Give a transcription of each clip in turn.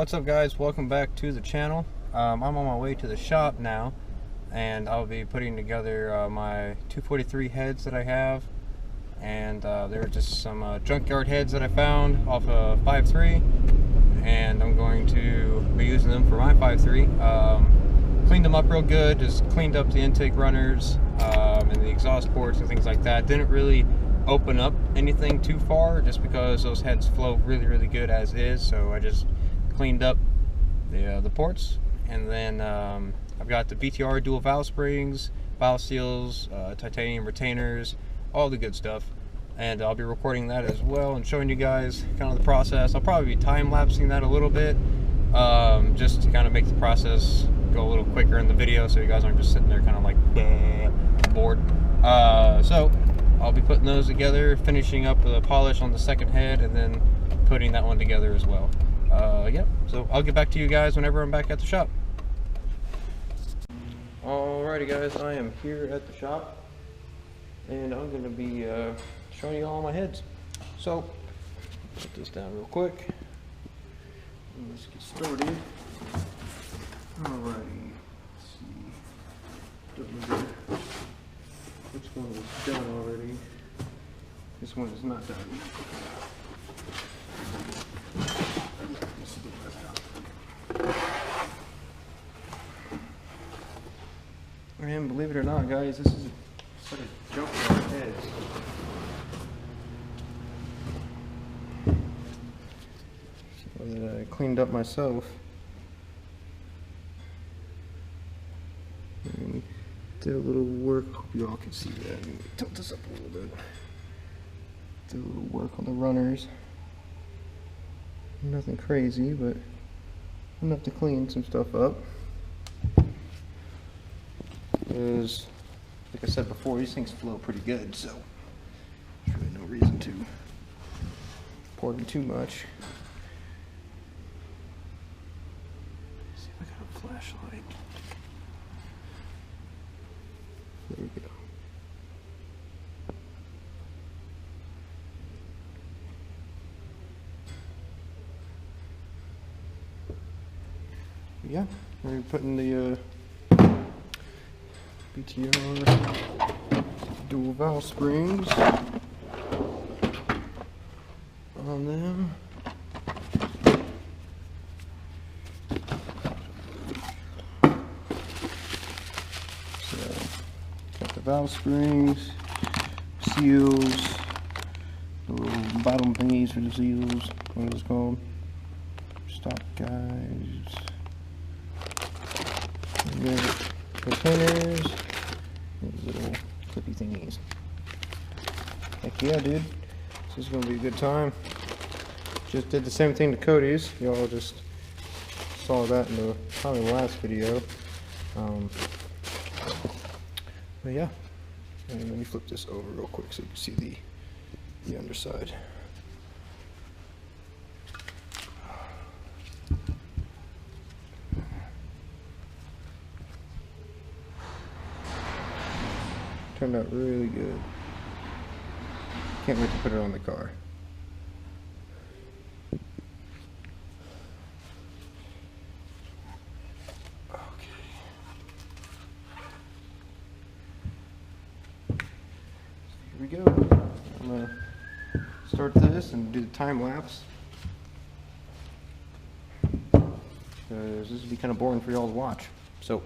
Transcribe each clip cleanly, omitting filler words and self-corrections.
What's up, guys? Welcome back to the channel. I'm on my way to the shop now, and I'll be putting together my 243 heads that I have, and they're just some junkyard heads that I found off of 5.3, and I'm going to be using them for my 5.3. Cleaned them up real good, just cleaned up the intake runners and the exhaust ports and things like that. Didn't really open up anything too far just because those heads flow really good as is, so I just cleaned up the ports, and then I've got the BTR dual valve springs, valve seals, titanium retainers, all the good stuff, and I'll be recording that as well and showing you guys kind of the process. I'll probably be time-lapsing that a little bit just to kind of make the process go a little quicker in the video so you guys aren't just sitting there kind of like bored. So I'll be putting those together, finishing up the polish on the second head, and then putting that one together as well. Yep, so I'll get back to you guys whenever I'm back at the shop. Alrighty guys, I am here at the shop, and I'm going to be showing you all my heads. So, put this down real quick, and let's get started. Alrighty, let's see. Which one is done already? This one is not done. And believe it or not, guys, this is a set of junkyard heads. So that I cleaned up myself. And did a little work. Hope you all can see that. Let me tilt this up a little bit. Did a little work on the runners. Nothing crazy, but enough to clean some stuff up. Because, like I said before, these things flow pretty good, so there's really no reason to pour them too much. Let's see if I got a flashlight. There we go. Yeah, we're putting the BTR dual valve springs on them. So, got the valve springs, seals, the little bottom thingies for the seals, what it's called, stock guides, and then retainers, these little clippy thingies. Heck yeah, dude. This is gonna be a good time. Just did the same thing to Cody's. Y'all just saw that in the probably last video. But yeah. And let me flip this over real quick so you can see the underside. Turned out really good. Can't wait to put it on the car. Okay. Here we go. I'm gonna start this and do the time lapse, because this would be kind of boring for y'all to watch. So.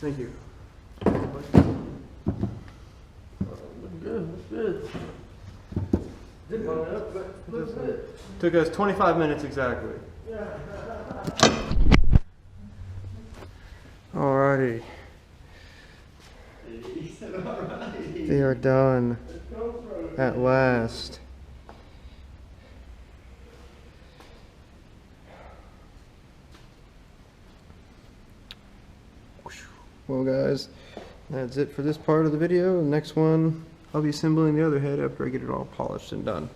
Thank you. Good. Didn't want to up, but looks good. Took us 25 minutes exactly. Alrighty. They are done at last. Well guys, that's it for this part of the video. The next one, I'll be assembling the other head after I get it all polished and done.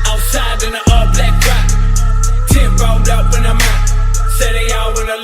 Outside in the all black rock, 10 rolled up when I'm out. Say they all wanna